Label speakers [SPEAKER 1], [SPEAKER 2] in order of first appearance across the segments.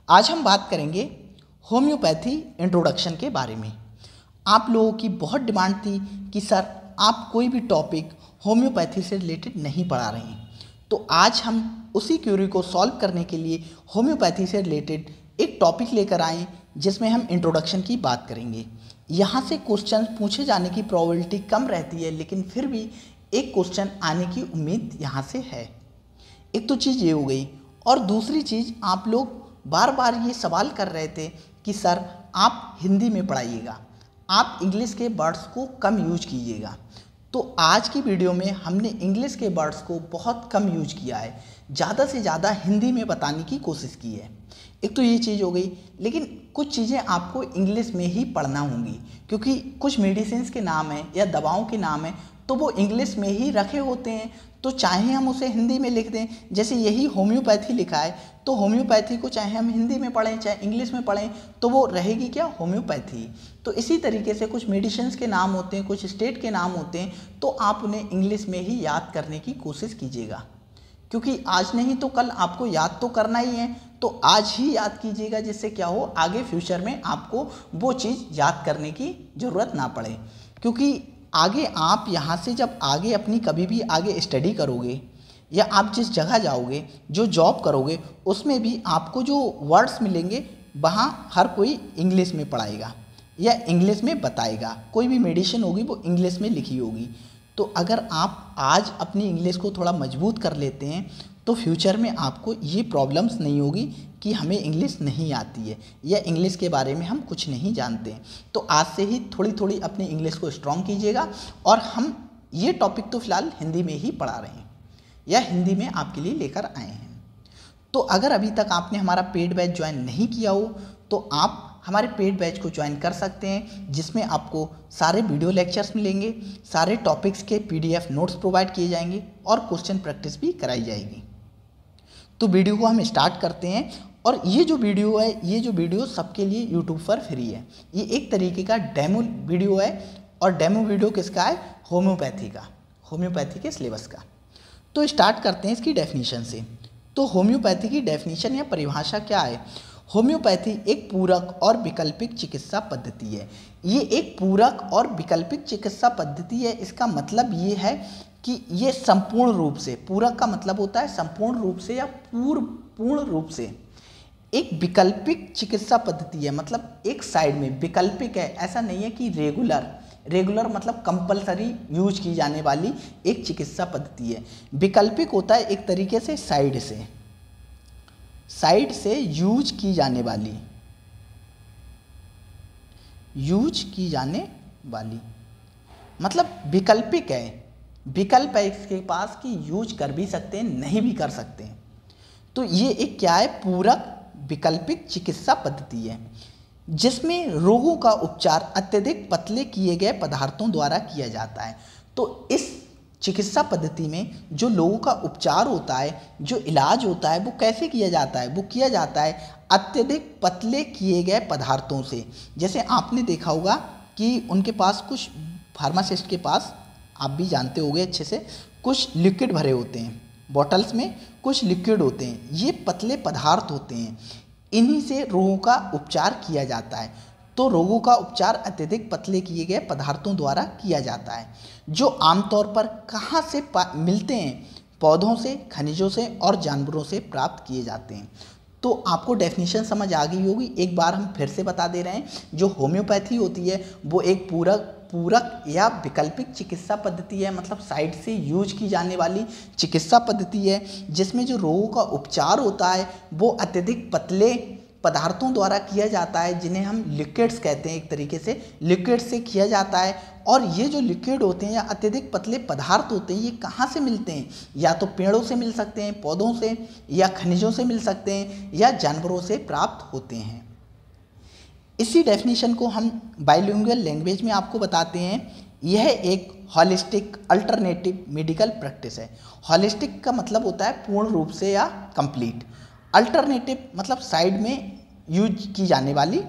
[SPEAKER 1] आज हम बात करेंगे होम्योपैथी इंट्रोडक्शन के बारे में। आप लोगों की बहुत डिमांड थी कि सर आप कोई भी टॉपिक होम्योपैथी से रिलेटेड नहीं पढ़ा रहे हैं, तो आज हम उसी क्यूरी को सॉल्व करने के लिए होम्योपैथी से रिलेटेड एक टॉपिक लेकर आए जिसमें हम इंट्रोडक्शन की बात करेंगे। यहाँ से क्वेश्चन पूछे जाने की प्रोबेबिलिटी कम रहती है, लेकिन फिर भी एक क्वेश्चन आने की उम्मीद यहाँ से है। एक तो चीज़ ये हो गई, और दूसरी चीज़ आप लोग बार बार ये सवाल कर रहे थे कि सर आप हिंदी में पढ़ाइएगा, आप इंग्लिश के वर्ड्स को कम यूज कीजिएगा। तो आज की वीडियो में हमने इंग्लिश के वर्ड्स को बहुत कम यूज किया है, ज़्यादा से ज़्यादा हिंदी में बताने की कोशिश की है। एक तो ये चीज़ हो गई, लेकिन कुछ चीज़ें आपको इंग्लिश में ही पढ़ना होंगी, क्योंकि कुछ मेडिसिन्स के नाम हैं या दवाओं के नाम हैं तो वो इंग्लिश में ही रखे होते हैं। तो चाहे हम उसे हिंदी में लिख दें, जैसे यही होम्योपैथी लिखा है तो होम्योपैथी को चाहे हम हिंदी में पढ़ें चाहे इंग्लिश में पढ़ें तो वो रहेगी क्या, होम्योपैथी। तो इसी तरीके से कुछ मेडिसिन्स के नाम होते हैं, कुछ स्टेट के नाम होते हैं, तो आप उन्हें इंग्लिश में ही याद करने की कोशिश कीजिएगा, क्योंकि आज नहीं तो कल आपको याद तो करना ही है। तो आज ही याद कीजिएगा, जिससे क्या हो आगे फ्यूचर में आपको वो चीज़ याद करने की ज़रूरत ना पड़े। क्योंकि आगे आप यहाँ से जब आगे अपनी कभी भी आगे स्टडी करोगे या आप जिस जगह जाओगे, जो जॉब करोगे, उसमें भी आपको जो वर्ड्स मिलेंगे वहाँ हर कोई इंग्लिश में पढ़ाएगा या इंग्लिश में बताएगा। कोई भी मेडिसिन होगी वो इंग्लिश में लिखी होगी। तो अगर आप आज अपनी इंग्लिश को थोड़ा मजबूत कर लेते हैं तो फ्यूचर में आपको ये प्रॉब्लम्स नहीं होगी कि हमें इंग्लिश नहीं आती है या इंग्लिश के बारे में हम कुछ नहीं जानते हैं। तो आज से ही थोड़ी थोड़ी अपनी इंग्लिश को स्ट्रॉन्ग कीजिएगा। और हम ये टॉपिक तो फ़िलहाल हिंदी में ही पढ़ा रहे हैं या हिंदी में आपके लिए लेकर आए हैं। तो अगर अभी तक आपने हमारा पेड बैच ज्वाइन नहीं किया हो तो आप हमारे पेड बैच को ज्वाइन कर सकते हैं, जिसमें आपको सारे वीडियो लेक्चर्स मिलेंगे, सारे टॉपिक्स के PDF नोट्स प्रोवाइड किए जाएंगे और क्वेश्चन प्रैक्टिस भी कराई जाएगी। तो वीडियो को हम स्टार्ट करते हैं। और ये जो वीडियो है, ये जो वीडियो सबके लिए यूट्यूब पर फ्री है। ये एक तरीके का डेमो वीडियो है, और डेमो वीडियो किसका है, होम्योपैथी का, होम्योपैथी के सिलेबस का। तो स्टार्ट करते हैं इसकी डेफिनेशन से। तो होम्योपैथी की डेफिनेशन या परिभाषा क्या है? होम्योपैथी एक पूरक और वैकल्पिक चिकित्सा पद्धति है। ये एक पूरक और वैकल्पिक चिकित्सा पद्धति है। इसका मतलब ये है कि ये संपूर्ण रूप से, पूरक का मतलब होता है संपूर्ण रूप से या पूर्ण रूप से, एक वैकल्पिक चिकित्सा पद्धति है। मतलब एक साइड में वैकल्पिक है, ऐसा नहीं है कि रेगुलर मतलब कंपलसरी यूज की जाने वाली एक चिकित्सा पद्धति है। वैकल्पिक होता है एक तरीके से साइड से यूज की जाने वाली, मतलब वैकल्पिक है, विकल्प है इसके पास कि यूज कर भी सकते हैं, नहीं भी कर सकते हैं। तो ये एक क्या है, पूरक वैकल्पिक चिकित्सा पद्धति है, जिसमें रोगों का उपचार अत्यधिक पतले किए गए पदार्थों द्वारा किया जाता है। तो इस चिकित्सा पद्धति में जो लोगों का उपचार होता है, जो इलाज होता है, वो कैसे किया जाता है? वो किया जाता है अत्यधिक पतले किए गए पदार्थों से। जैसे आपने देखा होगा कि उनके पास कुछ फार्मासिस्ट के पास, आप भी जानते होंगे अच्छे से, कुछ लिक्विड भरे होते हैं बॉटल्स में, कुछ लिक्विड होते हैं, ये पतले पदार्थ होते हैं। इन्हीं से रोगों का उपचार किया जाता है। तो रोगों का उपचार अत्यधिक पतले किए गए पदार्थों द्वारा किया जाता है, जो आमतौर पर कहाँ से मिलते हैं? पौधों से, खनिजों से और जानवरों से प्राप्त किए जाते हैं। तो आपको डेफिनेशन समझ आ गई होगी। एक बार हम फिर से बता दे रहे हैं, जो होम्योपैथी होती है वो एक पूरक या वैकल्पिक चिकित्सा पद्धति है, मतलब साइड से यूज की जाने वाली चिकित्सा पद्धति है, जिसमें जो रोगों का उपचार होता है वो अत्यधिक पतले पदार्थों द्वारा किया जाता है, जिन्हें हम लिक्विड्स कहते हैं। एक तरीके से लिक्विड से किया जाता है। और ये जो लिक्विड होते हैं या अत्यधिक पतले पदार्थ होते हैं, ये कहाँ से मिलते हैं? या तो पेड़ों से मिल सकते हैं, पौधों से, या खनिजों से मिल सकते हैं, या जानवरों से प्राप्त होते हैं। इसी डेफिनेशन को हम बाइलिंगुअल लैंग्वेज में आपको बताते हैं। यह एक हॉलिस्टिक अल्टरनेटिव मेडिकल प्रैक्टिस है। हॉलिस्टिक का मतलब होता है पूर्ण रूप से या कंप्लीट। अल्टरनेटिव मतलब साइड में यूज की जाने वाली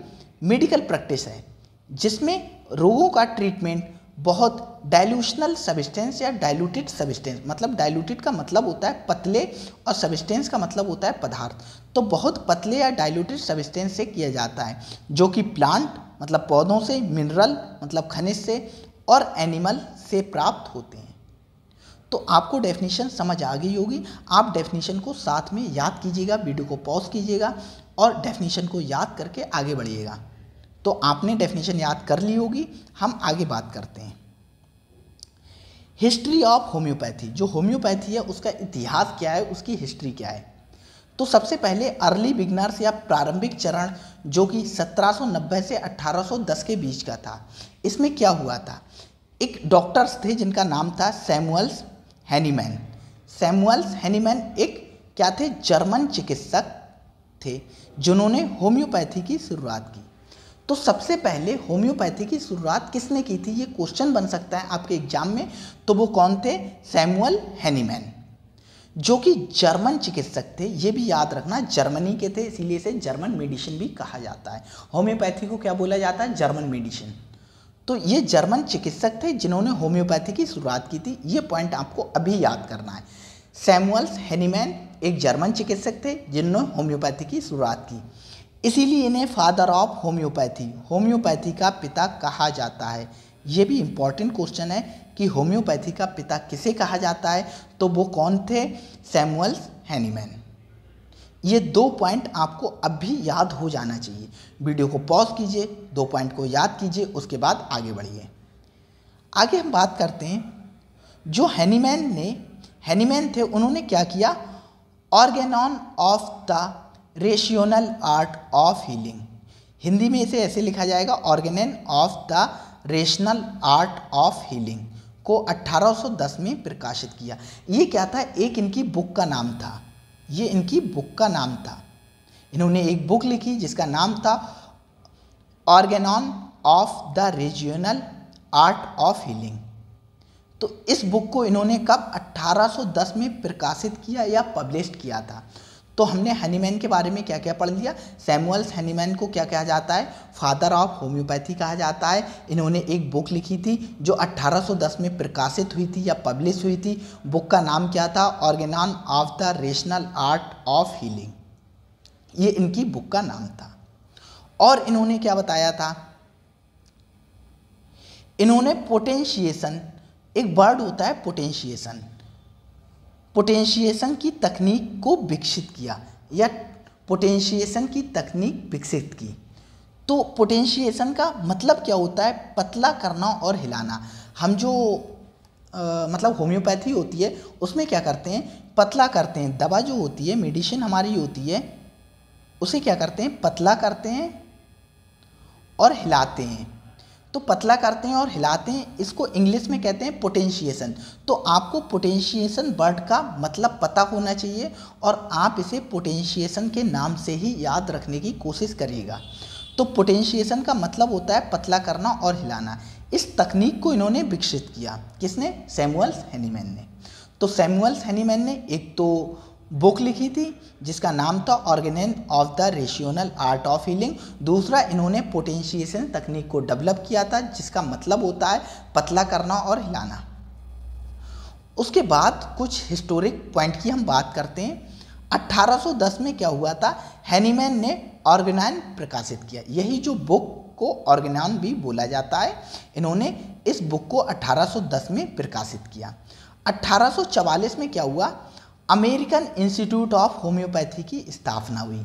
[SPEAKER 1] मेडिकल प्रैक्टिस है, जिसमें रोगों का ट्रीटमेंट बहुत डाइल्यूशनल सब्सटेंस या डाइल्यूटेड सब्सटेंस, मतलब डाइल्यूटेड का मतलब होता है पतले और सब्सटेंस का मतलब होता है पदार्थ, तो बहुत पतले या डाइल्यूटेड सब्सटेंस से किया जाता है, जो कि प्लांट मतलब पौधों से, मिनरल मतलब खनिज से और एनिमल से प्राप्त होते हैं। तो आपको डेफिनेशन समझ आ गई होगी। आप डेफिनेशन को साथ में याद कीजिएगा, वीडियो को पॉज कीजिएगा और डेफिनेशन को याद करके आगे बढ़िएगा। तो आपने डेफिनेशन याद कर ली होगी, हम आगे बात करते हैं। हिस्ट्री ऑफ होम्योपैथी, जो होम्योपैथी है उसका इतिहास क्या है, उसकी हिस्ट्री क्या है। तो सबसे पहले अर्ली बिगनर्स या प्रारंभिक चरण जो कि 1790 से 1810 के बीच का था, इसमें क्या हुआ था, एक डॉक्टर्स थे जिनका नाम था सैमुअल्स हैनीमैन। सैमुअल्स हैनीमैन एक क्या थे, जर्मन चिकित्सक थे जिन्होंने होम्योपैथी की शुरुआत की। तो सबसे पहले होम्योपैथी की शुरुआत किसने की थी, ये क्वेश्चन बन सकता है आपके एग्जाम में। तो वो कौन थे, सैमुअल हैनीमैन, जो कि जर्मन चिकित्सक थे। ये भी याद रखना, जर्मनी के थे, इसीलिए इसे जर्मन मेडिसिन भी कहा जाता है। होम्योपैथी को क्या बोला जाता है, जर्मन मेडिसिन। तो ये जर्मन चिकित्सक थे जिन्होंने होम्योपैथी की शुरुआत की थी। ये पॉइंट आपको अभी याद करना है। सैमुअल्स हैनीमैन एक जर्मन चिकित्सक थे जिन्होंने होम्योपैथी की शुरुआत की, इसीलिए इन्हें फादर ऑफ होम्योपैथी, होम्योपैथी का पिता कहा जाता है। ये भी इम्पॉर्टेंट क्वेश्चन है कि होम्योपैथी का पिता किसे कहा जाता है, तो वो कौन थे, सैमुअल्स हैनीमैन। ये 2 पॉइंट आपको अभी याद हो जाना चाहिए। वीडियो को पॉज कीजिए, 2 पॉइंट को याद कीजिए, उसके बाद आगे बढ़िए। आगे हम बात करते हैं, जो हैनीमैन थे, उन्होंने क्या किया, Organon of the rational art of healing, Hindi में इसे ऐसे लिखा जाएगा, Organon of the rational art of healing को 1810 में प्रकाशित किया। ये क्या था, एक इनकी बुक का नाम था, ये इनकी बुक का नाम था। इन्होंने एक बुक लिखी जिसका नाम था Organon of the regional art of healing. तो इस बुक को इन्होंने कब, 1810 में प्रकाशित किया या पब्लिश किया था। तो हमने हैनीमैन के बारे में क्या क्या पढ़ लिया। सैमुअल्स हैनीमैन को क्या कहा जाता है, फादर ऑफ होम्योपैथी कहा जाता है। इन्होंने एक बुक लिखी थी जो 1810 में प्रकाशित हुई थी या पब्लिश हुई थी। बुक का नाम क्या था, Organon of the rational art of healing, ये इनकी बुक का नाम था। और इन्होंने क्या बताया था, इन्होंने पोटेंशिएशन, एक वर्ड होता है पोटेंशिएशन, पोटेंशिएशन की तकनीक को विकसित किया या पोटेंशिएशन की तकनीक विकसित की। तो पोटेंशिएशन का मतलब क्या होता है, पतला करना और हिलाना। हम जो मतलब होम्योपैथी होती है उसमें क्या करते हैं, पतला करते हैं। दवा जो होती है, मेडिसिन हमारी होती है, उसे क्या करते हैं, पतला करते हैं और हिलाते हैं। तो पतला करते हैं और हिलाते हैं, इसको इंग्लिश में कहते हैं पोटेंशिएशन। तो आपको पोटेंशिएशन वर्ड का मतलब पता होना चाहिए और आप इसे पोटेंशिएशन के नाम से ही याद रखने की कोशिश करिएगा। तो पोटेंशिएशन का मतलब होता है पतला करना और हिलाना। इस तकनीक को इन्होंने विकसित किया, किसने, सैमुअल्स हैनीमैन ने। तो सैमुअल्स हैनीमैन ने एक तो बुक लिखी थी जिसका नाम था Organon of the rational art of healing. दूसरा, इन्होंने पोटेंशिएशन तकनीक को डेवलप किया था जिसका मतलब होता है पतला करना और हिलाना। उसके बाद कुछ हिस्टोरिक पॉइंट की हम बात करते हैं। 1810 में क्या हुआ था, हैनीमैन ने ऑर्गेनॉन प्रकाशित किया। यही जो बुक को ऑर्गेनॉन भी बोला जाता है, इन्होंने इस बुक को 1810 में प्रकाशित किया। 1844 में क्या हुआ, अमेरिकन इंस्टीट्यूट ऑफ होम्योपैथी की स्थापना हुई।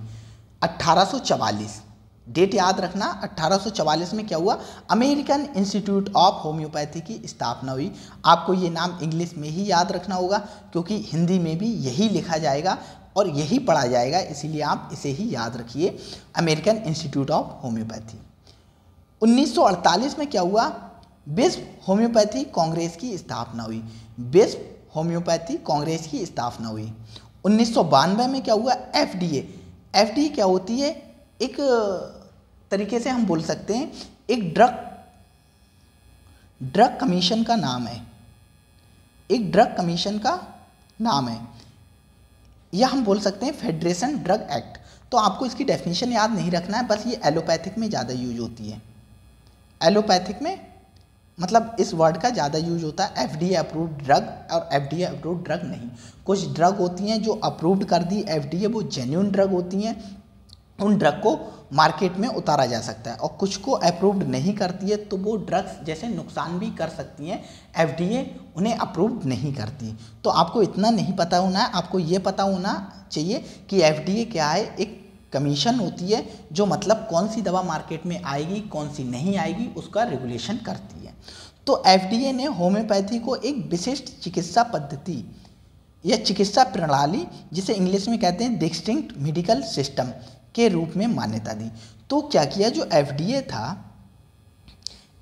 [SPEAKER 1] 1844 डेट याद रखना, 1844 में क्या हुआ, अमेरिकन इंस्टीट्यूट ऑफ होम्योपैथी की स्थापना हुई। आपको ये नाम इंग्लिश में ही याद रखना होगा क्योंकि हिंदी में भी यही लिखा जाएगा और यही पढ़ा जाएगा, इसीलिए आप इसे ही याद रखिए, अमेरिकन इंस्टीट्यूट ऑफ होम्योपैथी। 1948 में क्या हुआ, विश्व होम्योपैथी कांग्रेस की स्थापना हुई। विश्व होम्योपैथी कांग्रेस की स्थापना हुई। 1992 में क्या हुआ, एफडीए क्या होती है, एक तरीके से हम बोल सकते हैं एक ड्रग कमीशन का नाम है, एक ड्रग कमीशन का नाम है, या हम बोल सकते हैं फेडरेशन ड्रग एक्ट। तो आपको इसकी डेफिनेशन याद नहीं रखना है, बस ये एलोपैथिक में ज़्यादा यूज होती है, एलोपैथिक में मतलब इस वर्ड का ज़्यादा यूज होता है FDA अप्रूव्ड ड्रग और FDA अप्रूव्ड ड्रग नहीं। कुछ ड्रग होती हैं जो अप्रूव्ड कर दी FDA, वो जेन्युइन ड्रग होती हैं, उन ड्रग को मार्केट में उतारा जा सकता है, और कुछ को अप्रूव्ड नहीं करती है तो वो ड्रग्स जैसे नुकसान भी कर सकती हैं, FDA उन्हें अप्रूव्ड नहीं करती। तो आपको इतना नहीं पता होना है, आपको ये पता होना चाहिए कि FDA क्या है, एक कमीशन होती है जो मतलब कौन सी दवा मार्केट में आएगी कौन सी नहीं आएगी उसका रेगुलेशन करती है। तो FDA ने होम्योपैथी को एक विशिष्ट चिकित्सा पद्धति या चिकित्सा प्रणाली, जिसे इंग्लिश में कहते हैं डिस्टिंक्ट मेडिकल सिस्टम, के रूप में मान्यता दी। तो क्या किया जो FDA था,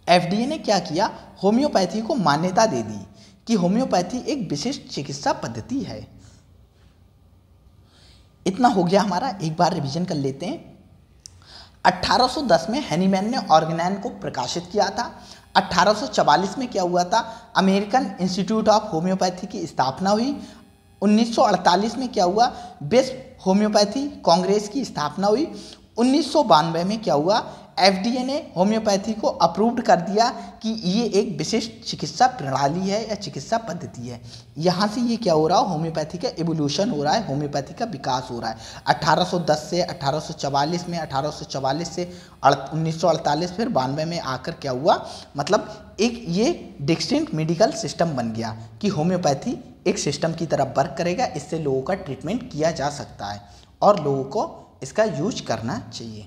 [SPEAKER 1] FDA ने क्या किया, होम्योपैथी को मान्यता दे दी कि होम्योपैथी एक विशिष्ट चिकित्सा पद्धति है। इतना हो गया हमारा, एक बार रिवीजन कर लेते हैं। 1810 में हैनीमैन ने ऑर्गेनाइन को प्रकाशित किया था। 1844 में क्या हुआ था, अमेरिकन इंस्टीट्यूट ऑफ होम्योपैथी की स्थापना हुई। 1948 में क्या हुआ, विश्व होम्योपैथी कांग्रेस की स्थापना हुई। 1992 में क्या हुआ, FDA ने होम्योपैथी को अप्रूव्ड कर दिया कि ये एक विशिष्ट चिकित्सा प्रणाली है या चिकित्सा पद्धति है। यहाँ से ये क्या हो रहा है, होम्योपैथी का एवोल्यूशन हो रहा है, होम्योपैथी का विकास हो रहा है। 1810 से 1844 में, 1844 से 1948, फिर 92 में आकर क्या हुआ, मतलब एक ये डिस्टिंक्ट मेडिकल सिस्टम बन गया कि होम्योपैथी एक सिस्टम की तरह वर्क करेगा, इससे लोगों का ट्रीटमेंट किया जा सकता है और लोगों को इसका यूज करना चाहिए।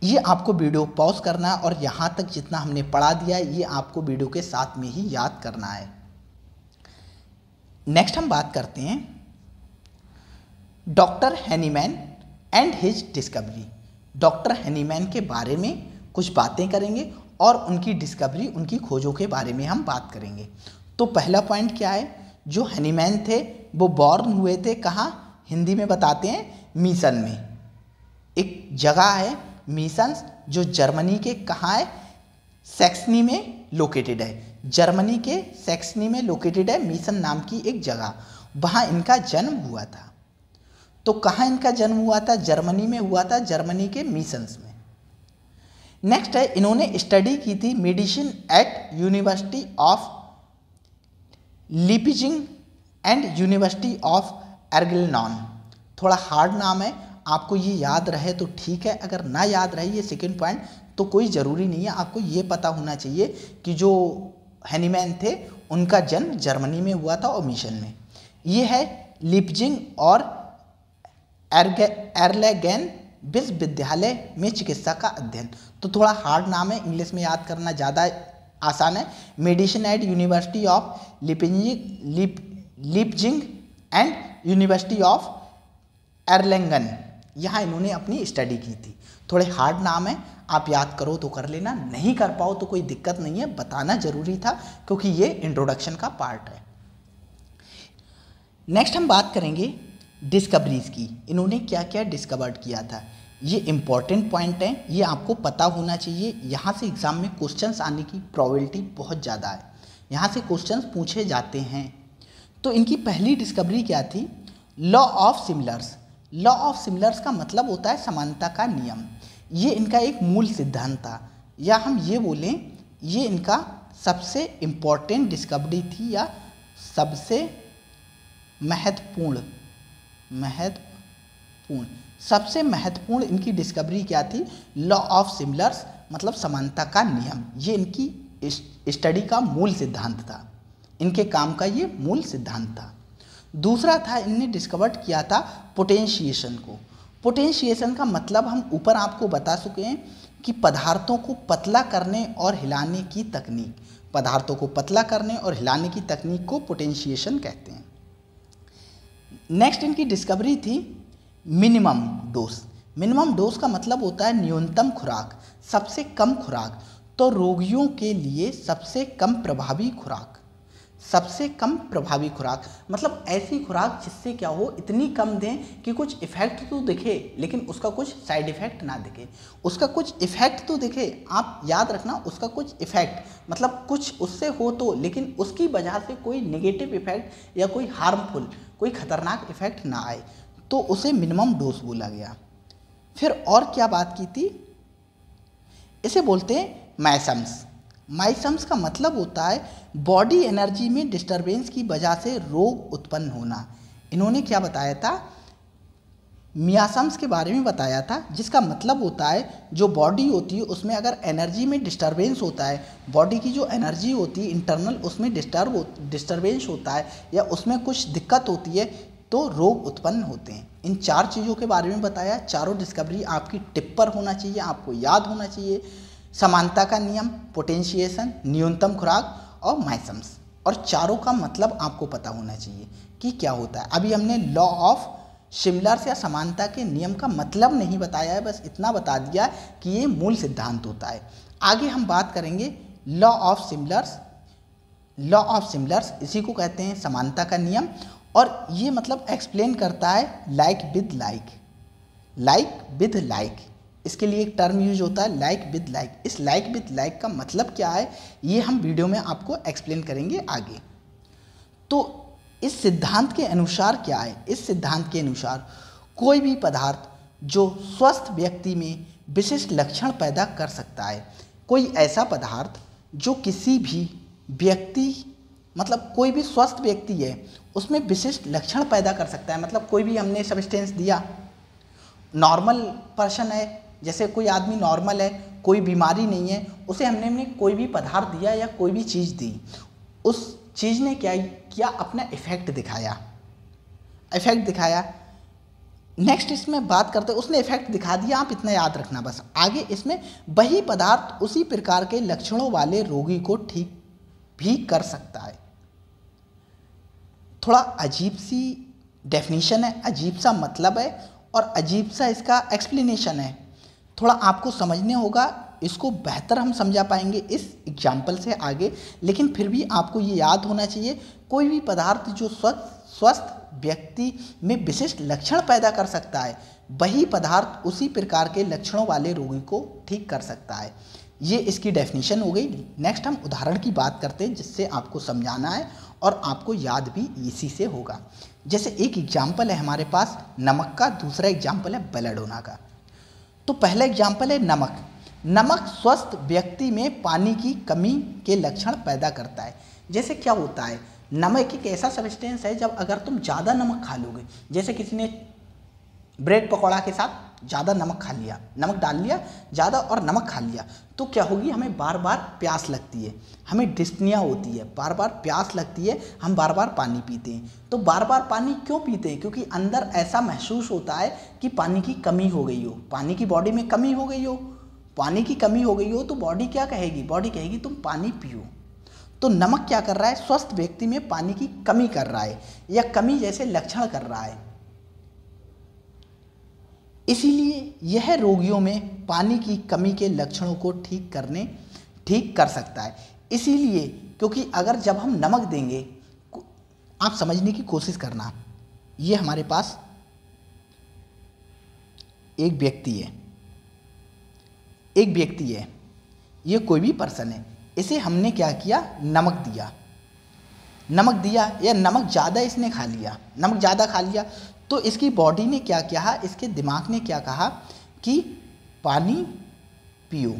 [SPEAKER 1] ये आपको वीडियो पॉज करना है और यहाँ तक जितना हमने पढ़ा दिया है ये आपको वीडियो के साथ में ही याद करना है। नेक्स्ट हम बात करते हैं doctor Hahnemann and his discovery. Doctor Hahnemann के बारे में कुछ बातें करेंगे और उनकी डिस्कवरी, उनकी खोजों के बारे में हम बात करेंगे। तो पहला पॉइंट क्या है, जो हैनीमैन थे वो बॉर्न हुए थे कहाँ, हिंदी में बताते हैं मीसन में। एक जगह है मीसन्स जो जर्मनी के कहाँ है, सैक्सनी में लोकेटेड है। जर्मनी के सैक्सनी में लोकेटेड है मीसन नाम की एक जगह, वहाँ इनका जन्म हुआ था। तो कहाँ इनका जन्म हुआ था, जर्मनी में हुआ था, जर्मनी के मीसन्स में। नेक्स्ट है, इन्होंने स्टडी की थी medicine at university of Leipzig and university of Erlangen. थोड़ा हार्ड नाम है, आपको ये याद रहे तो ठीक है, अगर ना याद रहे ये सेकंड पॉइंट तो कोई ज़रूरी नहीं है। आपको ये पता होना चाहिए कि जो हैनीमैन थे उनका जन्म जर्मनी में हुआ था और मिशन में। ये है लीपजिंग और एर्लेगेन विश्वविद्यालय में चिकित्सा का अध्ययन। तो थोड़ा हार्ड नाम है, इंग्लिश में याद करना ज़्यादा आसान है। Medicine at university of Leipzig and university of Erlangen, यहाँ इन्होंने अपनी स्टडी की थी। थोड़े हार्ड नाम है, आप याद करो तो कर लेना, नहीं कर पाओ तो कोई दिक्कत नहीं है, बताना जरूरी था क्योंकि ये इंट्रोडक्शन का पार्ट है। नेक्स्ट हम बात करेंगे डिस्कवरीज की, इन्होंने क्या क्या डिस्कवर्ड किया था। ये इंपॉर्टेंट पॉइंट है, ये आपको पता होना चाहिए। यहाँ से एग्जाम में क्वेश्चंस आने की प्रोबेबिलिटी बहुत ज़्यादा है, यहाँ से क्वेश्चंस पूछे जाते हैं। तो इनकी पहली डिस्कवरी क्या थी, law of similars. Law of similars का मतलब होता है समानता का नियम। ये इनका एक मूल सिद्धांत था, या हम ये बोलें ये इनका सबसे इम्पॉर्टेंट डिस्कवरी थी या सबसे सबसे महत्वपूर्ण इनकी डिस्कवरी क्या थी, लॉ ऑफ सिमिलर्स मतलब समानता का नियम। ये इनकी स्टडी का मूल सिद्धांत था, इनके काम का ये मूल सिद्धांत था। दूसरा था, इनने डिस्कवर किया था पोटेंशिएशन को। पोटेंशिएशन का मतलब हम ऊपर आपको बता चुके हैं कि पदार्थों को पतला करने और हिलाने की तकनीक, पदार्थों को पतला करने और हिलाने की तकनीक को पोटेंशिएशन कहते हैं। नेक्स्ट इनकी डिस्कवरी थी मिनिमम डोज। मिनिमम डोज का मतलब होता है न्यूनतम खुराक, सबसे कम खुराक। तो रोगियों के लिए सबसे कम प्रभावी खुराक, सबसे कम प्रभावी खुराक मतलब ऐसी खुराक जिससे क्या हो, इतनी कम दें कि कुछ इफेक्ट तो दिखे लेकिन उसका कुछ साइड इफेक्ट ना दिखे। उसका कुछ इफेक्ट तो दिखे, आप याद रखना, उसका कुछ इफेक्ट मतलब कुछ उससे हो तो, लेकिन उसकी वजह से कोई नेगेटिव इफेक्ट या कोई हार्मफुल, कोई खतरनाक इफेक्ट ना आए, तो उसे मिनिमम डोज बोला गया। फिर और क्या बात की थी, इसे बोलते हैं मैसम्स। माइसम्स का मतलब होता है बॉडी एनर्जी में डिस्टरबेंस की वजह से रोग उत्पन्न होना। इन्होंने क्या बताया था, मियासम्स के बारे में बताया था, जिसका मतलब होता है जो बॉडी होती है उसमें अगर एनर्जी में डिस्टरबेंस होता है, बॉडी की जो एनर्जी होती है इंटरनल उसमें डिस्टरबेंस होता है या उसमें कुछ दिक्कत होती है तो रोग उत्पन्न होते हैं। इन 4 चीज़ों के बारे में बताया। चारों डिस्कवरी आपकी टिप पर होना चाहिए, आपको याद होना चाहिए। समानता का नियम, पोटेंशिएशन, न्यूनतम खुराक और माइसम्स, और चारों का मतलब आपको पता होना चाहिए कि क्या होता है। अभी हमने लॉ ऑफ सिमिलर्स या समानता के नियम का मतलब नहीं बताया है, बस इतना बता दिया कि ये मूल सिद्धांत होता है। आगे हम बात करेंगे law of similars. Law of similars इसी को कहते हैं समानता का नियम, और ये मतलब एक्सप्लेन करता है like with like, like with like. इसके लिए एक टर्म यूज होता है लाइक विद लाइक। इस लाइक विद लाइक का मतलब क्या है ये हम वीडियो में आपको एक्सप्लेन करेंगे आगे। तो इस सिद्धांत के अनुसार क्या है, इस सिद्धांत के अनुसार कोई भी पदार्थ जो स्वस्थ व्यक्ति में विशिष्ट लक्षण पैदा कर सकता है, कोई ऐसा पदार्थ जो किसी भी व्यक्ति मतलब कोई भी स्वस्थ व्यक्ति है उसमें विशिष्ट लक्षण पैदा कर सकता है। मतलब कोई भी हमने सब्सटेंस दिया, नॉर्मल पर्सन है, जैसे कोई आदमी नॉर्मल है, कोई बीमारी नहीं है, उसे हमने कोई भी पदार्थ दिया या कोई भी चीज़ दी, उस चीज़ ने क्या किया, अपना इफेक्ट दिखाया, इफेक्ट दिखाया। नेक्स्ट इसमें बात करते हैं, उसने इफेक्ट दिखा दिया, आप इतना याद रखना बस। आगे इसमें वही पदार्थ उसी प्रकार के लक्षणों वाले रोगी को ठीक भी कर सकता है। थोड़ा अजीब सी डेफिनेशन है, अजीब सा मतलब है और अजीब सा इसका एक्सप्लेनेशन है। थोड़ा आपको समझने होगा, इसको बेहतर हम समझा पाएंगे इस एग्जाम्पल से आगे, लेकिन फिर भी आपको ये याद होना चाहिए कोई भी पदार्थ जो स्वस्थ व्यक्ति में विशिष्ट लक्षण पैदा कर सकता है, वही पदार्थ उसी प्रकार के लक्षणों वाले रोगी को ठीक कर सकता है। ये इसकी डेफिनेशन हो गई। नेक्स्ट हम उदाहरण की बात करते हैं जिससे आपको समझाना है और आपको याद भी इसी से होगा। जैसे एक एग्जाम्पल है हमारे पास नमक का, दूसरा एग्जाम्पल है बेलाडोना का। तो पहला एग्जाम्पल है नमक। नमक स्वस्थ व्यक्ति में पानी की कमी के लक्षण पैदा करता है। जैसे क्या होता है, नमक एक ऐसा सब्सटेंस है जब अगर तुम ज़्यादा नमक खा लोगे, जैसे किसी ने ब्रेड पकौड़ा के साथ ज़्यादा नमक खा लिया, नमक डाल लिया ज़्यादा और नमक खा लिया, तो क्या होगी, हमें बार बार प्यास लगती है, हमें डिस्पनिया होती है, बार बार प्यास लगती है, हम बार बार पानी पीते हैं। तो बार बार पानी क्यों पीते हैं, क्योंकि अंदर ऐसा महसूस होता है कि पानी की कमी हो गई हो, पानी की बॉडी में कमी हो गई हो, पानी की कमी हो गई हो, तो बॉडी क्या कहेगी, बॉडी कहेगी तुम पानी पियो। तो नमक क्या कर रहा है, स्वस्थ व्यक्ति में पानी की कमी कर रहा है या कमी जैसे लक्षण कर रहा है। इसीलिए यह रोगियों में पानी की कमी के लक्षणों को ठीक कर सकता है। इसीलिए क्योंकि अगर जब हम नमक देंगे, आप समझने की कोशिश करना, ये हमारे पास एक व्यक्ति है, ये कोई भी पर्सन है, इसे हमने क्या किया, नमक दिया या नमक ज़्यादा इसने खा लिया, नमक ज़्यादा खा लिया, तो इसकी बॉडी ने क्या किया, इसके दिमाग ने क्या कहा कि पानी पियो,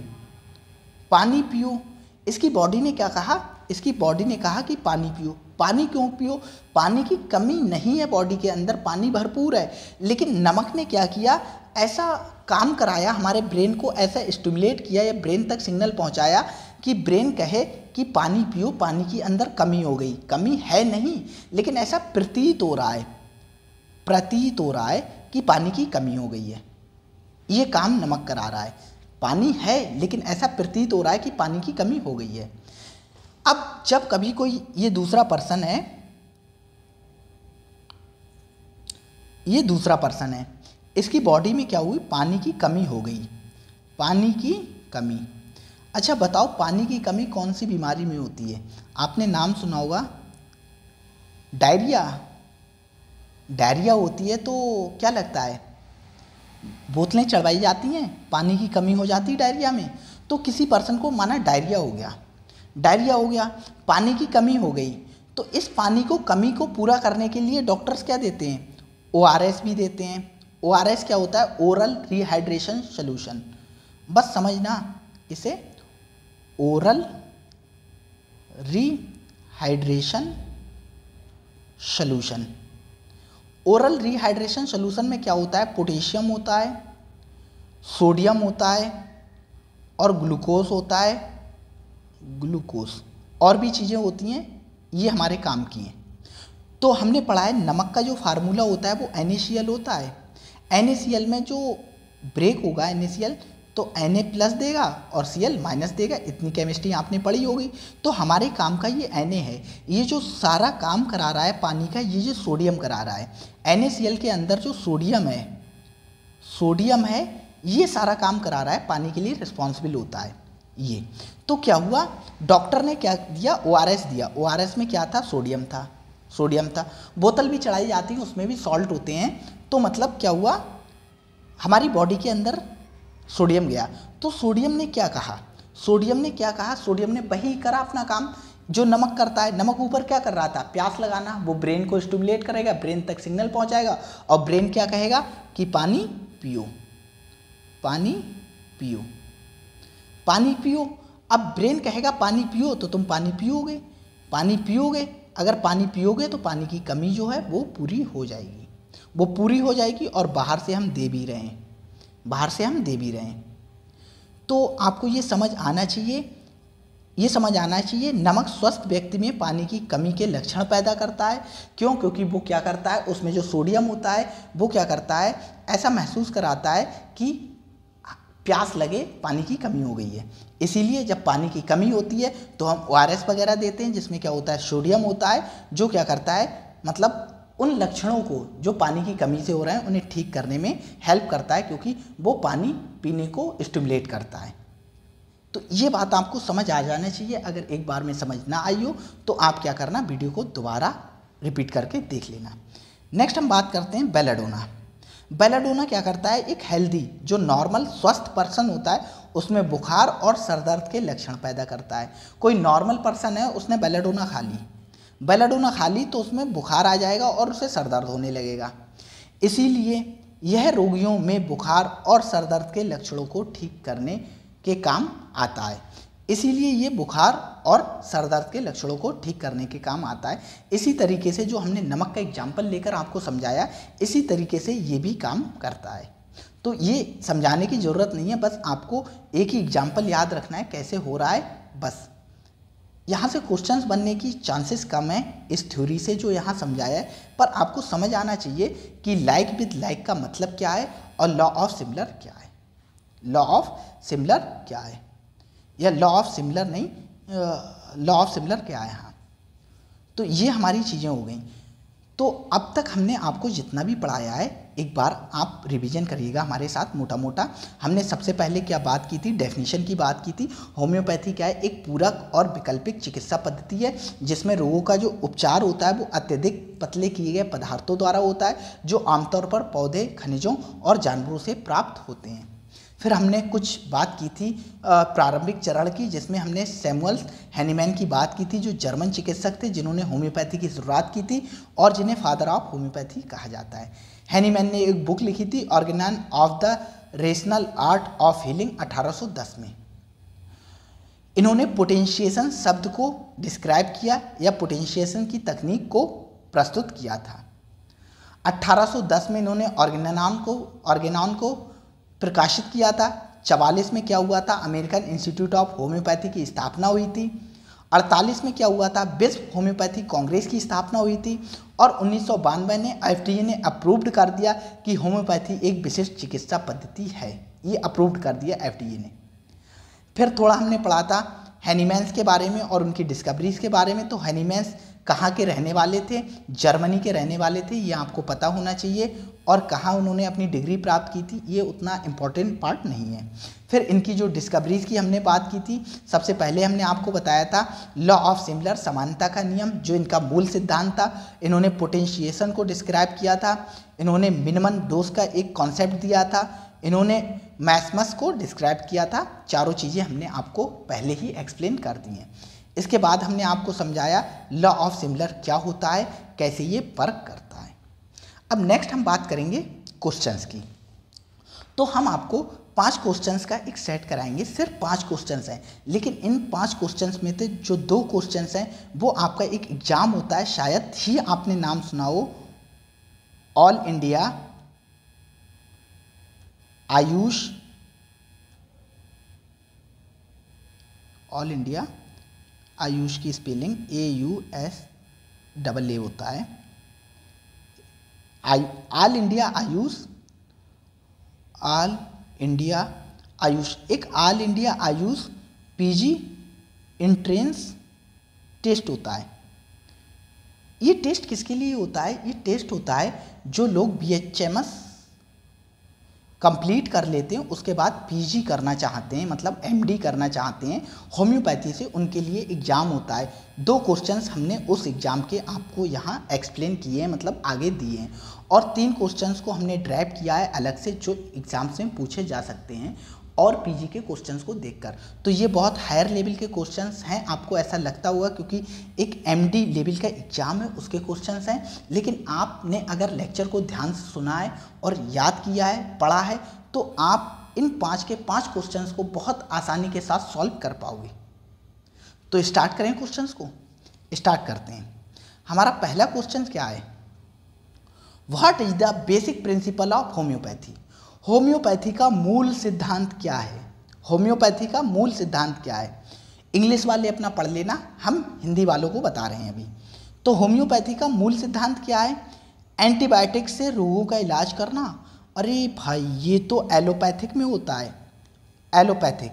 [SPEAKER 1] पानी पियो। इसकी बॉडी ने क्या कहा, इसकी बॉडी ने कहा कि पानी पियो। पानी क्यों पियो, पानी की कमी नहीं है बॉडी के अंदर, पानी भरपूर है, लेकिन नमक ने क्या किया, ऐसा काम कराया, हमारे ब्रेन को ऐसा स्टिमुलेट किया या ब्रेन तक सिग्नल पहुंचाया कि ब्रेन कहे कि पानी पियो, पानी की अंदर कमी हो गई। कमी है नहीं, लेकिन ऐसा प्रतीत हो रहा है कि पानी की कमी हो गई है। ये काम नमक करा रहा है, पानी है लेकिन ऐसा प्रतीत हो रहा है कि पानी की कमी हो गई है। अब जब कभी कोई ये दूसरा पर्सन है, इसकी बॉडी में क्या हुई, पानी की कमी हो गई, पानी की कमी। अच्छा बताओ, पानी की कमी कौन सी बीमारी में होती है, आपने नाम सुना होगा, डायरिया होती है। तो क्या लगता है, बोतलें चढ़वाई जाती हैं, पानी की कमी हो जाती है डायरिया में, तो किसी पर्सन को माना डायरिया हो गया, पानी की कमी हो गई, तो इस पानी को कमी को पूरा करने के लिए डॉक्टर्स क्या देते हैं, ORS भी देते हैं। ORS क्या होता है, ओरल रिहाइड्रेशन सॉल्यूशन, बस समझना इसे, oral rehydration solution. Oral rehydration solution में क्या होता है, पोटेशियम होता है, सोडियम होता है और ग्लूकोज होता है, ग्लूकोज और भी चीज़ें होती हैं, ये हमारे काम की हैं। तो हमने पढ़ा है नमक का जो फार्मूला होता है वो NaCl होता है। NaCl में जो ब्रेक होगा NaCl तो Na+ देगा और Cl- देगा, इतनी केमिस्ट्री आपने पढ़ी होगी। तो हमारे काम का ये Na है, ये जो सारा काम करा रहा है पानी का, ये जो सोडियम करा रहा है। NaCl के अंदर जो सोडियम है ये सारा काम करा रहा है, पानी के लिए रिस्पॉन्सिबल होता है ये। तो क्या हुआ, डॉक्टर ने क्या दिया, ORS दिया। ORS में क्या था, सोडियम था। बोतल भी चढ़ाई जाती है, उसमें भी सॉल्ट होते हैं। तो मतलब क्या हुआ, हमारी बॉडी के अंदर सोडियम गया। तो सोडियम ने क्या कहा, सोडियम ने वही करा अपना काम जो नमक करता है। नमक ऊपर क्या कर रहा था, प्यास लगाना, वो ब्रेन को स्टिमुलेट करेगा, ब्रेन तक सिग्नल पहुंचाएगा और ब्रेन क्या कहेगा कि पानी पियो। अब ब्रेन कहेगा पानी पियो तो तुम पानी पियोगे। अगर पानी पियोगे तो पानी की कमी जो है वो पूरी हो जाएगी और बाहर से हम दे भी रहे हैं। तो आपको ये समझ आना चाहिए नमक स्वस्थ व्यक्ति में पानी की कमी के लक्षण पैदा करता है। क्यों, क्योंकि वो क्या करता है, उसमें जो सोडियम होता है वो क्या करता है, ऐसा महसूस कराता है कि प्यास लगे, पानी की कमी हो गई है। इसीलिए जब पानी की कमी होती है तो हम ORS वगैरह देते हैं, जिसमें क्या होता है, सोडियम होता है, जो क्या करता है, मतलब उन लक्षणों को जो पानी की कमी से हो रहे हैं उन्हें ठीक करने में हेल्प करता है, क्योंकि वो पानी पीने को स्टिमुलेट करता है। तो ये बात आपको समझ आ जाना चाहिए। अगर एक बार में समझ ना आई हो तो आप क्या करना, वीडियो को दोबारा रिपीट करके देख लेना। नेक्स्ट हम बात करते हैं बेलाडोना क्या करता है, एक हेल्दी जो नॉर्मल स्वस्थ पर्सन होता है उसमें बुखार और सर दर्द के लक्षण पैदा करता है। कोई नॉर्मल पर्सन है, उसने बेलाडोना खा ली तो उसमें बुखार आ जाएगा और उसे सर दर्द होने लगेगा। इसीलिए यह रोगियों में बुखार और सर दर्द के लक्षणों को ठीक करने के काम आता है। इसीलिए ये बुखार और सर दर्द के लक्षणों को ठीक करने के काम आता है। इसी तरीके से जो हमने नमक का एग्जाम्पल लेकर आपको समझाया, इसी तरीके से ये भी काम करता है। तो ये समझाने की ज़रूरत नहीं है, बस आपको एक ही एग्जाम्पल याद रखना है कैसे हो रहा है। बस यहाँ से क्वेश्चंस बनने की चांसेस कम है इस थ्योरी से जो यहाँ समझाया है, पर आपको समझ आना चाहिए कि लाइक विद लाइक का मतलब क्या है और लॉ ऑफ सिमिलर क्या है। या लॉ ऑफ सिमिलर क्या है। हाँ, तो ये हमारी चीज़ें हो गई। तो अब तक हमने आपको जितना भी पढ़ाया है एक बार आप रिवीजन करिएगा हमारे साथ मोटा। हमने सबसे पहले क्या बात की थी, डेफिनेशन की बात की थी। होम्योपैथी क्या है, एक पूरक और वैकल्पिक चिकित्सा पद्धति है जिसमें रोगों का जो उपचार होता है वो अत्यधिक पतले किए गए पदार्थों द्वारा होता है, जो आमतौर पर पौधे, खनिजों और जानवरों से प्राप्त होते हैं। फिर हमने कुछ बात की थी प्रारंभिक चरण की, जिसमें हमने सैमुअल हैनीमैन की बात की थी, जो जर्मन चिकित्सक थे जिन्होंने होम्योपैथी की शुरुआत की थी और जिन्हें फादर ऑफ होम्योपैथी कहा जाता है। हैनीमैन ने एक बुक लिखी थी, Organon of the rational art of healing 1810 में। इन्होंने पोटेंशिएशन शब्द को डिस्क्राइब किया या पोटेंशिएशन की तकनीक को प्रस्तुत किया था। 1810 में इन्होंने ऑर्गेनॉन को प्रकाशित किया था। 44 में क्या हुआ था, अमेरिकन इंस्टीट्यूट ऑफ होम्योपैथी की स्थापना हुई थी। 48 में क्या हुआ था, विश्व होम्योपैथी कांग्रेस की स्थापना हुई थी। और 1992 में FDA ने अप्रूव्ड कर दिया कि होम्योपैथी एक विशिष्ट चिकित्सा पद्धति है। ये अप्रूव्ड कर दिया FDA ने। फिर थोड़ा हमने पढ़ा था हैनीमैन्स के बारे में और उनकी डिस्कवरीज के बारे में। तो हैनीमैन्स कहाँ के रहने वाले थे, जर्मनी के रहने वाले थे, ये आपको पता होना चाहिए। और कहाँ उन्होंने अपनी डिग्री प्राप्त की थी, ये उतना इम्पोर्टेंट पार्ट नहीं है। फिर इनकी जो डिस्कवरीज की हमने बात की थी, सबसे पहले हमने आपको बताया था लॉ ऑफ सिमिलर, समानता का नियम, जो इनका मूल सिद्धांत था। इन्होंने पोटेंशिएशन को डिस्क्राइब किया था। इन्होंने मिनिमम डोज का एक कॉन्सेप्ट दिया था। इन्होंने मैस्मस को डिस्क्राइब किया था। चारों चीज़ें हमने आपको पहले ही एक्सप्लेन कर दी हैं। इसके बाद हमने आपको समझाया लॉ ऑफ सिमिलर क्या होता है, कैसे ये वर्क करता है। अब नेक्स्ट हम बात करेंगे क्वेश्चंस की। तो हम आपको 5 क्वेश्चंस का एक सेट कराएंगे। सिर्फ 5 क्वेश्चंस हैं, लेकिन इन 5 क्वेश्चंस में से जो 2 क्वेश्चंस हैं वो आपका एक एग्जाम होता है, शायद ही आपने नाम सुना हो, all India Ayush, all India Ayush की स्पेलिंग AUSAA होता है। All India Ayush, all India Ayush, एक all India Ayush PG entrance test होता है। ये टेस्ट किसके लिए होता है? ये टेस्ट होता है जो लोग BHMS कंप्लीट कर लेते हैं, उसके बाद PG करना चाहते हैं, मतलब MD करना चाहते हैं होम्योपैथी से, उनके लिए एग्ज़ाम होता है। 2 क्वेश्चंस हमने उस एग्ज़ाम के आपको यहाँ एक्सप्लेन किए हैं, मतलब आगे दिए हैं, और 3 क्वेश्चंस को हमने ड्राइव किया है अलग से, जो एग्ज़ाम से पूछे जा सकते हैं और PG के क्वेश्चंस को देखकर। तो ये बहुत हायर लेवल के क्वेश्चंस हैं, आपको ऐसा लगता होगा क्योंकि एक MD लेवल का एग्ज़ाम है उसके क्वेश्चंस हैं, लेकिन आपने अगर लेक्चर को ध्यान से सुना है और याद किया है, पढ़ा है, तो आप इन 5 के 5 क्वेश्चंस को बहुत आसानी के साथ सॉल्व कर पाओगे। तो स्टार्ट करें, क्वेश्चंस को स्टार्ट करते हैं। हमारा पहला क्वेश्चन क्या है? What is the basic principle of homeopathy? Homeopathy का मूल सिद्धांत क्या है? होम्योपैथी का मूल सिद्धांत क्या है? इंग्लिश वाले अपना पढ़ लेना, हम हिंदी वालों को बता रहे हैं अभी। तो होम्योपैथी का मूल सिद्धांत क्या है? एंटीबायोटिक से रोगों का इलाज करना। अरे भाई, ये तो एलोपैथिक में होता है। एलोपैथिक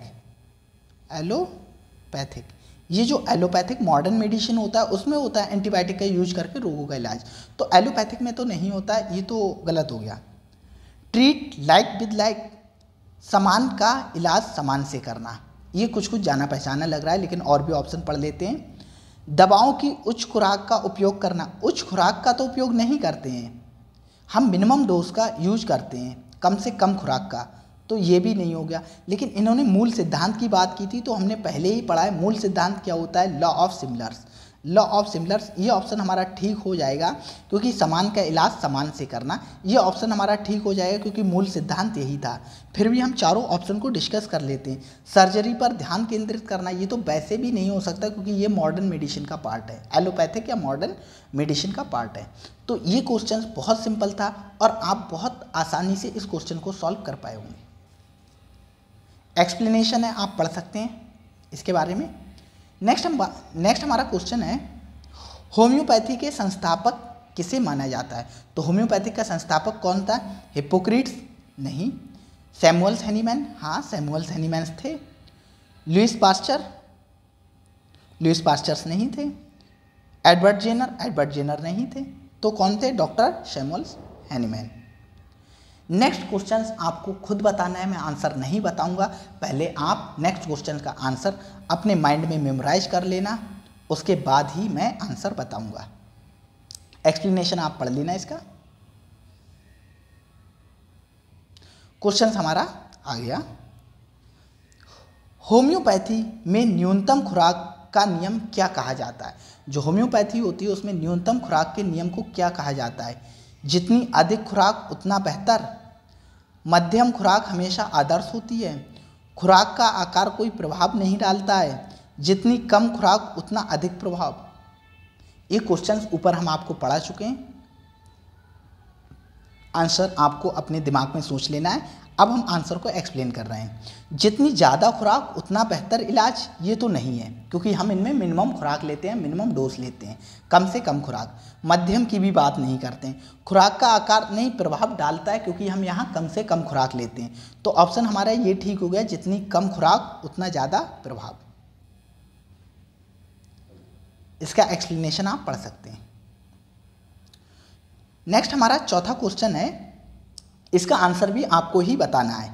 [SPEAKER 1] ये जो एलोपैथिक मॉडर्न मेडिसिन होता है उसमें होता है एंटीबायोटिक का यूज करके रोगों का इलाज। तो एलोपैथिक में तो नहीं होता है, ये तो गलत हो गया। ट्रीट लाइक विद लाइक, समान का इलाज समान से करना, ये कुछ जाना पहचाना लग रहा है, लेकिन और भी ऑप्शन पढ़ लेते हैं। दवाओं की उच्च खुराक का उपयोग करना। उच्च खुराक का तो उपयोग नहीं करते हैं हम, मिनिमम डोज का यूज करते हैं, कम से कम खुराक का, तो ये भी नहीं हो गया। लेकिन इन्होंने मूल सिद्धांत की बात की थी, तो हमने पहले ही पढ़ा है मूल सिद्धांत क्या होता है, law of similars. Law of similars, ये ऑप्शन हमारा ठीक हो जाएगा क्योंकि समान का इलाज समान से करना, ये ऑप्शन हमारा ठीक हो जाएगा क्योंकि मूल सिद्धांत यही था। फिर भी हम चारों ऑप्शन को डिस्कस कर लेते हैं। सर्जरी पर ध्यान केंद्रित करना, ये तो वैसे भी नहीं हो सकता क्योंकि ये मॉडर्न मेडिसिन का पार्ट है, एलोपैथिक या मॉडर्न मेडिसिन का पार्ट है। तो ये क्वेश्चन बहुत सिंपल था और आप बहुत आसानी से इस क्वेश्चन को सॉल्व कर पाए होंगे। एक्सप्लेनेशन है, आप पढ़ सकते हैं इसके बारे में। नेक्स्ट हमारा क्वेश्चन है, होम्योपैथी के संस्थापक किसे माना जाता है? तो होम्योपैथी का संस्थापक कौन था? हिप्पोक्रेट्स? नहीं। Samuel Hahnemann? हाँ, सैमुअल हैनीमैन थे। लुईस पास्चर्स नहीं थे। एडवर्ड जेनर नहीं थे। तो कौन थे? Doctor Samuel Hahnemann. Next question आपको खुद बताना है, मैं आंसर नहीं बताऊंगा। पहले आप नेक्स्ट क्वेश्चन का आंसर अपने माइंड में मेमोराइज कर लेना, उसके बाद ही मैं आंसर बताऊंगा। एक्सप्लेनेशन आप पढ़ लेना इसका। क्वेश्चन हमारा आ गया, होम्योपैथी में न्यूनतम खुराक का नियम क्या कहा जाता है? जो होम्योपैथी होती है उसमें न्यूनतम खुराक के नियम को क्या कहा जाता है? जितनी अधिक खुराक उतना बेहतर, मध्यम खुराक हमेशा आदर्श होती है, खुराक का आकार कोई प्रभाव नहीं डालता है, जितनी कम खुराक उतना अधिक प्रभाव। ये क्वेश्चंस ऊपर हम आपको पढ़ा चुके हैं, आंसर आपको अपने दिमाग में सोच लेना है। अब हम आंसर को एक्सप्लेन कर रहे हैं। जितनी ज़्यादा खुराक उतना बेहतर इलाज, ये तो नहीं है क्योंकि हम इनमें मिनिमम खुराक लेते हैं, मिनिमम डोज लेते हैं, कम से कम खुराक। मध्यम की भी बात नहीं करते हैं। खुराक का आकार नहीं प्रभाव डालता है क्योंकि हम यहाँ कम से कम खुराक लेते हैं। तो ऑप्शन हमारा ये ठीक हो गया, जितनी कम खुराक उतना ज़्यादा प्रभाव। इसका एक्सप्लेनेशन आप पढ़ सकते हैं। नेक्स्ट हमारा चौथा क्वेश्चन है, इसका आंसर भी आपको ही बताना है।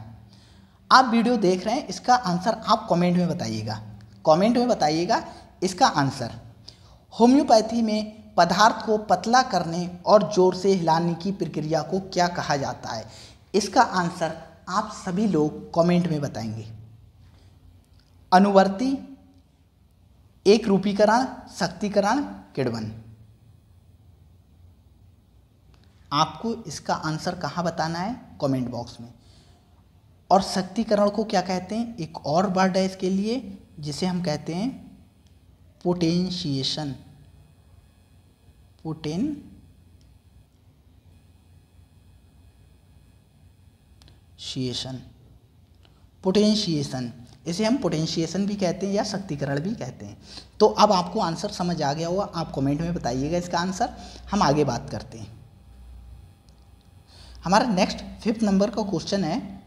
[SPEAKER 1] आप वीडियो देख रहे हैं, इसका आंसर आप कमेंट में बताइएगा। कमेंट में बताइएगा इसका आंसर। होम्योपैथी में पदार्थ को पतला करने और जोर से हिलाने की प्रक्रिया को क्या कहा जाता है? इसका आंसर आप सभी लोग कमेंट में बताएंगे। अनुवर्ती, एक रूपीकरण, शक्तिकरण, किण्वन। आपको इसका आंसर कहाँ बताना है? कमेंट बॉक्स में। और शक्तिकरण को क्या कहते हैं, एक और वर्ड है इसके लिए जिसे हम कहते हैं पोटेंशिएशन। पोटेंशिएशन इसे हम पोटेंशिएशन भी कहते हैं या शक्तिकरण भी कहते हैं। तो अब आपको आंसर समझ आ गया होगा, आप कमेंट में बताइएगा इसका आंसर। हम आगे बात करते हैं। हमारा नेक्स्ट 5th नंबर का क्वेश्चन है,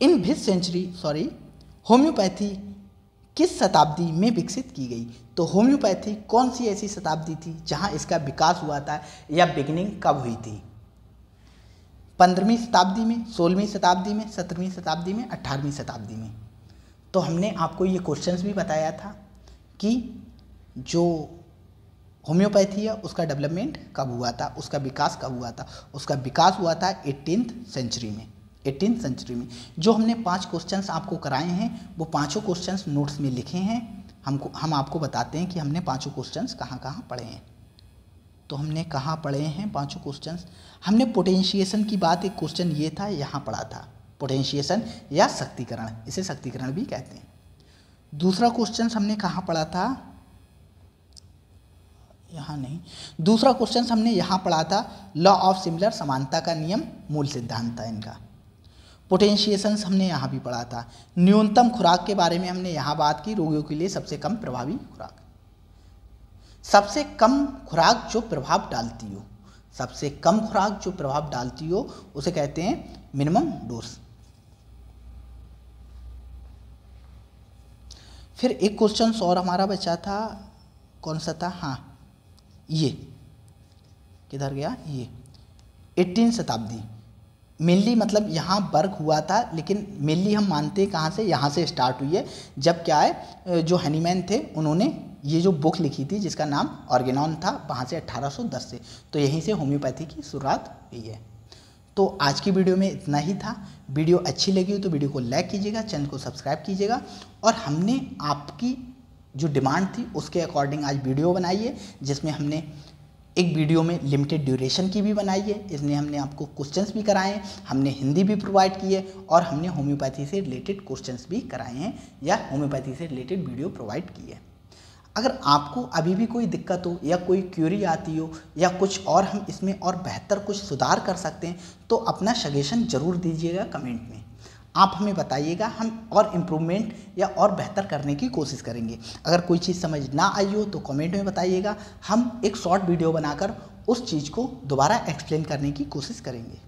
[SPEAKER 1] इन विच सेंचुरी होम्योपैथी किस शताब्दी में विकसित की गई। तो होम्योपैथी कौन सी ऐसी शताब्दी थी जहां इसका विकास हुआ था या बिगिनिंग कब हुई थी? 15वीं शताब्दी में, 16वीं शताब्दी में, 17वीं शताब्दी में, 18वीं शताब्दी में। तो हमने आपको ये क्वेश्चंस भी बताया था कि जो होम्योपैथी है उसका डेवलपमेंट कब हुआ था, उसका विकास कब हुआ था। उसका विकास हुआ था 18th सेंचुरी में। 18th सेंचुरी में जो हमने 5 क्वेश्चंस आपको कराए हैं वो पांचों क्वेश्चंस नोट्स में लिखे हैं। हम आपको बताते हैं कि हमने पांचों क्वेश्चंस कहाँ कहाँ पढ़े हैं। तो हमने कहाँ पढ़े हैं पांचों क्वेश्चंस? हमने पोटेंशिएशन की बात, एक क्वेश्चन ये था, यहाँ पढ़ा था, पोटेंशिएशन या शक्तिकरण, इसे शक्तिकरण भी कहते हैं। दूसरा क्वेश्चन हमने कहाँ पढ़ा था? यहाँ नहीं। दूसरा क्वेश्चन हमने यहाँ पढ़ा था, लॉ ऑफ सिमिलर, समानता का नियम मूल सिद्धांत था इनका। पोटेंशिएशंस हमने यहाँ भी पढ़ा था। न्यूनतम खुराक के बारे में हमने यहाँ बात की, रोगियों के लिए सबसे कम प्रभावी खुराक, सबसे कम खुराक जो प्रभाव डालती हो, सबसे कम खुराक जो प्रभाव डालती हो उसे कहते हैं मिनिमम डोज। फिर एक क्वेश्चन और हमारा बचा था, कौन सा था? हाँ, ये किधर गया? ये 18वीं शताब्दी मेनली, मतलब यहाँ वर्क हुआ था, लेकिन मेनली हम मानते हैं कहाँ से, यहाँ से स्टार्ट हुई है। जब क्या है, जो हनीमैन थे उन्होंने ये जो बुक लिखी थी जिसका नाम ऑर्गेनॉन था, वहाँ से 1810 से, तो यहीं से होम्योपैथी की शुरुआत हुई है। तो आज की वीडियो में इतना ही था। वीडियो अच्छी लगी हो तो वीडियो को लाइक कीजिएगा, चैनल को सब्सक्राइब कीजिएगा। और हमने आपकी जो डिमांड थी उसके अकॉर्डिंग आज वीडियो बनाई है, जिसमें हमने एक वीडियो में लिमिटेड ड्यूरेशन की भी बनाई है। इसमें हमने आपको क्वेश्चंस भी कराए हैं, हमने हिंदी भी प्रोवाइड की है, और हमने होम्योपैथी से रिलेटेड क्वेश्चंस भी कराए हैं या होम्योपैथी से रिलेटेड वीडियो प्रोवाइड की है। अगर आपको अभी भी कोई दिक्कत हो या कोई क्यूरी आती हो या कुछ और हम इसमें और बेहतर कुछ सुधार कर सकते हैं तो अपना सजेशन ज़रूर दीजिएगा कमेंट में। आप हमें बताइएगा, हम और इम्प्रूवमेंट या और बेहतर करने की कोशिश करेंगे। अगर कोई चीज़ समझ ना आई हो तो कमेंट में बताइएगा, हम एक शॉर्ट वीडियो बनाकर उस चीज़ को दोबारा एक्सप्लेन करने की कोशिश करेंगे।